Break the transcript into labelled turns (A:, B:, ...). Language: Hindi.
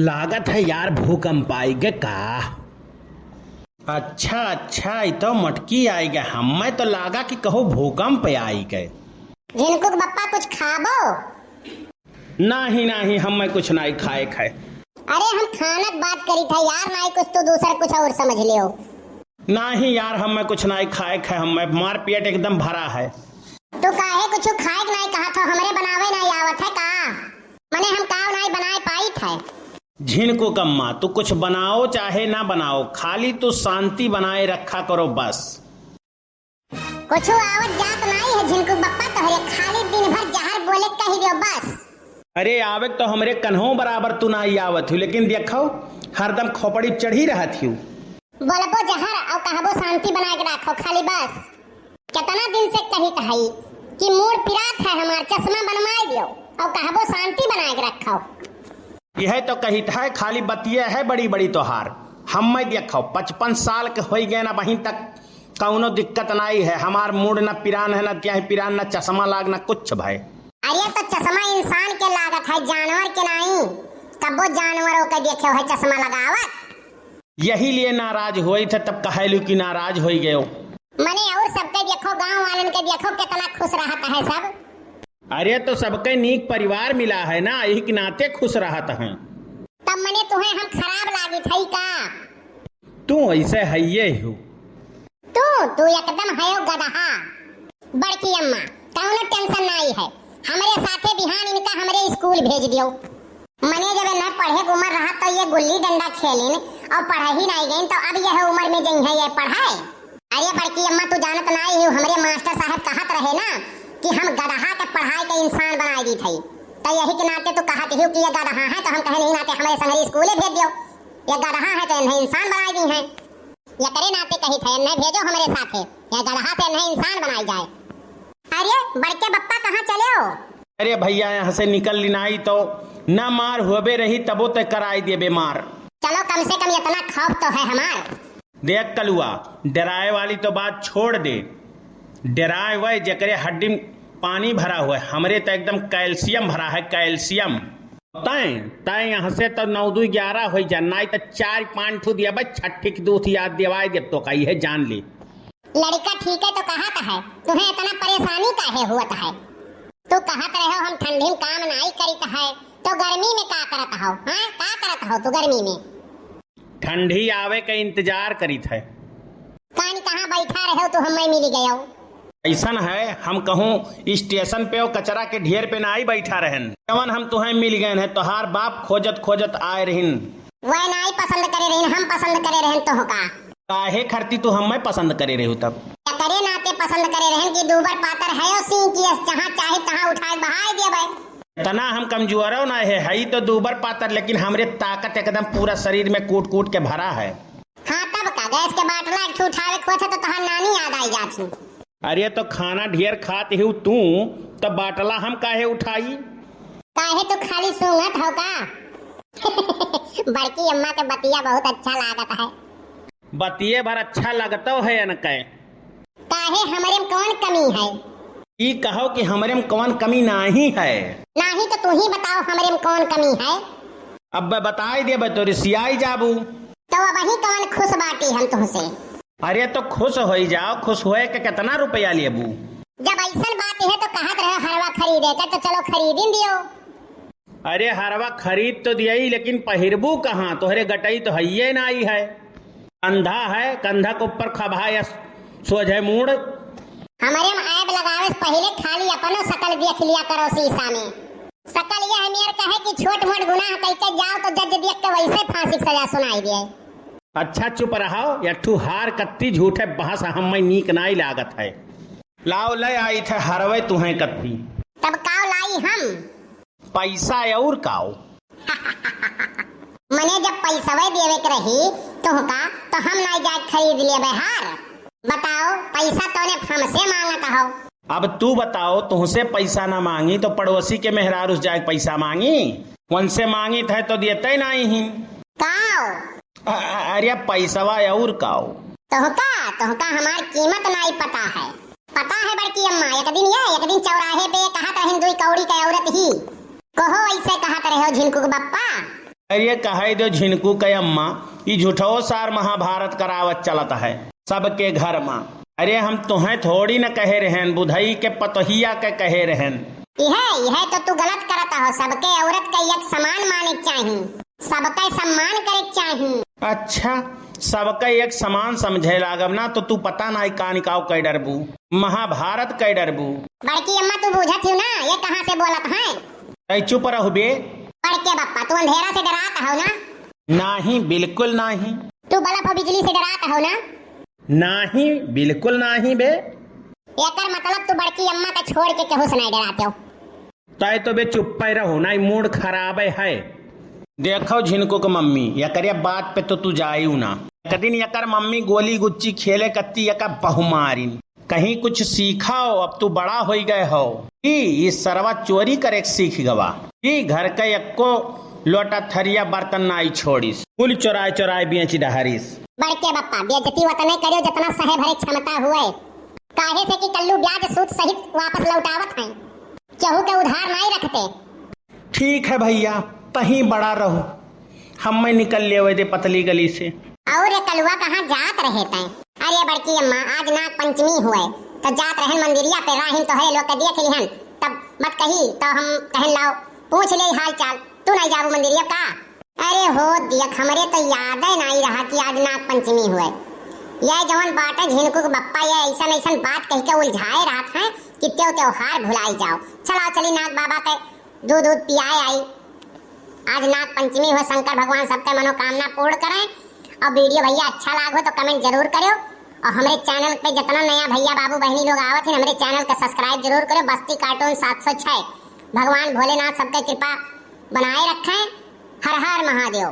A: लागत है यार भूकंप आएगा का। अच्छा ये तो मटकी आएगा। हमें तो लागा कि कहो भूकंप आई गए।
B: झिनकुक बप्पा कुछ खाबो?
A: नहीं हमें कुछ नहीं खाए।
B: अरे हम खाना बात करी था यार, नहीं कुछ तो दूसरा कुछ और समझ लियो।
A: नहीं यार हमें कुछ नहीं खाए। हमें मार पेट एकदम भरा है।
B: तो काहे कुछ खाए नहीं कहा था? हमरे बनावे नहीं आवत है का? मने हम काव नहीं बनाए पाई थे।
A: झिनकुक अम्मा तू कुछ बनाओ चाहे ना बनाओ, खाली तू शांति बनाए रखा करो बस।
B: कुछ आवत जात नहीं है झिनकुक बप्पा तोहरे, खाली दिन भर जहर बोले कही दियो बस।
A: अरे आवे तो हमरे कन्हों बराबर तू नहीं आवत हूँ, लेकिन देखो हरदम खोपड़ी चढ़ी रहत हूँ।
B: बोलबो जहर और कहबो शांति बनाए के रखो खाली बस। कितना दिन से कही कही कि मूड पिरात है हमार, चश्मा बनवाई दियो और कहबो शांति बनाए के रखो।
A: यह तो कही था खाली बतिया है बड़ी बड़ी तोहार। हम मैं देखो 55 साल के हो गए ना वहीं तक कौनो दिक्कत नहीं है। हमार मूड न पिरान है, न क्या पिरान, न चश्मा लाग, न कुछ भाई।
B: अरे तो चश्मा इंसान के लागत है, जानवर के नहीं। कबो जानवरों के देखे है चश्मा लगावत।
A: यही लिए नाराज हुई थे, तब कहलू कि नाराज हो गए।
B: मने और सबके देखो, गांव वालन के देखो कितना खुश रहता है सब।
A: अरे तो सबके नीक परिवार मिला है ना, यही के नाते खुश रहता है।
B: तब मने तुम्हें हम खराब लागी थई का?
A: तू ऐसे है ये हो।
B: तू एकदम है गदहा। बड़की अम्मा कौनो टेंशन नहीं है, हमारे साथे बिहान इनका हमारे स्कूल भेज दियो। मने जब न पढ़े की उम्र रहा तो ये गुल्ली डंडा खेलिन और पढ़ा ही नहीं गई, तो अब यह उम्र में जई है ये पढ़ाए। अरे बड़की अम्मा तू जानत नहीं हो, हमारे मास्टर साहब कहत रहे ना कि हम गदहा के पढ़ाई के इंसान बनाई दी थी। तो यही के नाते तो कहत हो कि ये गदहा है, तो हम कहे नहीं नाते हमारे संगरी स्कूले भेज दियो। ये गदहा है तो इन्हें इंसान बनाई दी है, ये करे नाते कही थे इन्हें भेजो हमारे साथे, ये गदहा से इन्हें इंसान बनाई जाए। अरे बड़के बप्पा कहाँ चले हो?
A: अरे भैया यहाँ से निकल लिनाई तो न मार हुए रही तबो तक कराई दिए बीमार।
B: चलो कम से कम इतना खौफ तो है हमार।
A: देख कलुआ डराए वाली तो बात छोड़ दे। डराए हुए जकरे हड्डी पानी भरा हुआ है, हमरे तो एकदम कैल्शियम भरा है, कैल्शियम। तय यहाँ से तो 9-2-11 हो जा, नहीं तो 4-5 ठू दिया भाई, छठी की दूध याद दिवाई दे तो कही है जान ली।
B: लड़का ठीक है तो कहत है, तुम्हें इतना परेशानी काहे हुआ है? तू कहत रहे हो हम ठंडी में काम नहीं करित है, तो गर्मी में का करत हो? हाँ का करत हो तू गर्मी में?
A: ठंडी आवे का इंतजार करित है।
B: कान कहाँ बैठा रहे हो तू, हमें मिल गए।
A: ऐसा है हम कहूँ स्टेशन पे और कचरा के ढेर पे ना ही बैठा रहन, जवन हम तुम्हें मिल गए हैं। तोहार बाप खोजत आए रहन।
B: वह नहीं पसंद करे रहन, हम पसंद करे रहन तो का?
A: काहे खरती तू हमें पसंद करे रहे हो? तब
B: क्या करे नाते पसंद करे रहन कि दूबर पातर है और सिंह की जहाँ चाहे तहाँ उठाए बहाए दिए भाई।
A: इतना हम कमजोर हो ना है तो दूबर पातर, लेकिन हमरे ताकत एकदम पूरा शरीर में कूट के भरा है।
B: हाँ तब का गैस के बाटला एक उठावे खोथे तो तहां नानी याद आई जाती।
A: अरे तो खाना ढेर खाते हो तू, तब बाटला हम काहे उठाई?
B: काहे तो खाली सूंघत हो का? बड़की अम्मा के बतिया बहुत अच्छा लागत है।
A: बतिये भर अच्छा लगता है न कहे?
B: काहे हमारे में कौन कमी है?
A: ई कहो कि हमारे में कौन कमी नहीं है।
B: नहीं तो तू ही बताओ हमारे में कौन कमी है।
A: अब बताई दे तो रिसियाई जाबू।
B: तो अब वही कौन खुश बाटी हम तुमसे?
A: अरे तो खुश हो जाओ, खुश होए के कितना रुपया लेबू?
B: जब ऐसा बात है तो कहत रहे हरवा खरीदे का, तो चलो खरीद दियो।
A: अरे हरवा खरीद तो दिया ही, लेकिन पहिरबू कहाँ? तोहरे गटई तो है ना ही है, कंधा है, कंधा के ऊपर खभा या सोझे मूड।
B: हमारे में ऐब लगावे से पहले खाली अपनो शकल देख लिया करो शीशा में। शकल यह मेरे कहे कि छोट मोट गुनाह करके जाओ तो जज देख के वैसे फांसी की सजा सुनाई दिए।
A: अच्छा चुप रहो, यठू हार कत्ती झूठे बहस हम नीक नाई लागत है। लाओ ले आई थे हरवे तुम्हें कत्ती।
B: तब काव लाई हम?
A: पैसा और काओ।
B: मने जब पैसा देवे के रही तो हम नहीं जाए खरीद लिए हार। बताओ पैसा तोने हमसे मांगत हो।
A: अब तू बताओ, तुमसे पैसा ना मांगी तो पड़ोसी के मेहरारू जाए पैसा मांगी? उनसे मांगी थे तो देते नहीं ही। अरे पैसवा और काओ।
B: तोहका हमार कीमत नहीं पता है। पता है बड़की अम्मा, एक दिन चौराहे पे कहत रहिन दुई कौड़ी के औरत ही। कहो ऐसे कहत रहे हो झिनकुक बप्पा?
A: अरे कहे दो झिनकू के अम्मा ये झूठो सार महाभारत करावत चलता है सबके घर में। अरे हम तुम्हें थोड़ी न कहे रहन, बुधई के पतहिया के कहे रहन।
B: यह तो तू गलत करता हो। सबके औरत का एक समान माने चाहिए, सबका सम्मान करे चाहिए।
A: अच्छा सबका एक समान समझे लागब ना तो तू पता ना का निकाव कई डरबू, महाभारत कई डरबू।
B: बड़की अम्मा तू बूझत हो ना ये कहाँ से बोलत है?
A: तै चुप रहो बे।
B: बड़के बप्पा तू अंधेरा से डराता हो ना?
A: नहीं बिल्कुल नहीं।
B: तू बल्ब और बिजली से डराता हो ना?
A: नहीं बिल्कुल नहीं बे।
B: एकर मतलब तू बड़की अम्मा का छोड़ के केहू से नहीं डराते हो।
A: तय तो बे चुप पे रहो ना, मूड खराब है। देखो झिनको के मम्मी यकर बात पे तो तू जायू ना। एक दिन यकर मम्मी गोली गुच्ची खेले कत्ती यका बहुमारिन, कहीं कुछ सीखा हो, अब तू बड़ा हो गए हो कि ये सरवा चोरी करे सीख गवा कि घर का एको लोटा थरिया बर्तन नाई छोड़ीस, कुल चोराए चोराए बेच डहरीस।
B: बड़के बप्पा बेइज्जती वतने करियो जितना सहे भरे क्षमता हुए, काहे से कि कल्लू ब्याज सूद सहित वापस लौटावत हैं, केहू के उधार नहीं रखते।
A: ठीक है भैया तहीं बड़ा रहो, हम में निकल ले दे पतली गली से।
B: और ये कलुआ कहाँ जात रहे तैं? अरे बड़की अम्मा आज नाग पंचमी हुए तो जात रहन मंदिरिया पे, राहिन तो है लोग के देख लिहन, तब मत कही तो हम कहन लाओ पूछ ले हाल चाल। तू नहीं जाबू मंदिरिया का? अरे हो देख हमरे तो याद ही नहीं रहा कि आज नाग पंचमी हुए। यह जवन बाटे झिनकू के बप्पा ये ऐसा ऐसा बात कह के उलझाए रहा है कि त्योहार भुलाई जाओ। चलाओ चली नाग बाबा के दूध पियाए आई। आज नाग पंचमी हो, शंकर भगवान सबके मनोकामना पूर्ण करें। और वीडियो भैया अच्छा लागो तो कमेंट जरूर करो, और हमारे चैनल पे जितना नया भैया बाबू बहनी लोग आवत हैं हमारे चैनल का सब्सक्राइब जरूर करो। बस्ती कार्टून 706। भगवान भोलेनाथ सबके कृपा बनाए रखें। हर हर महादेव।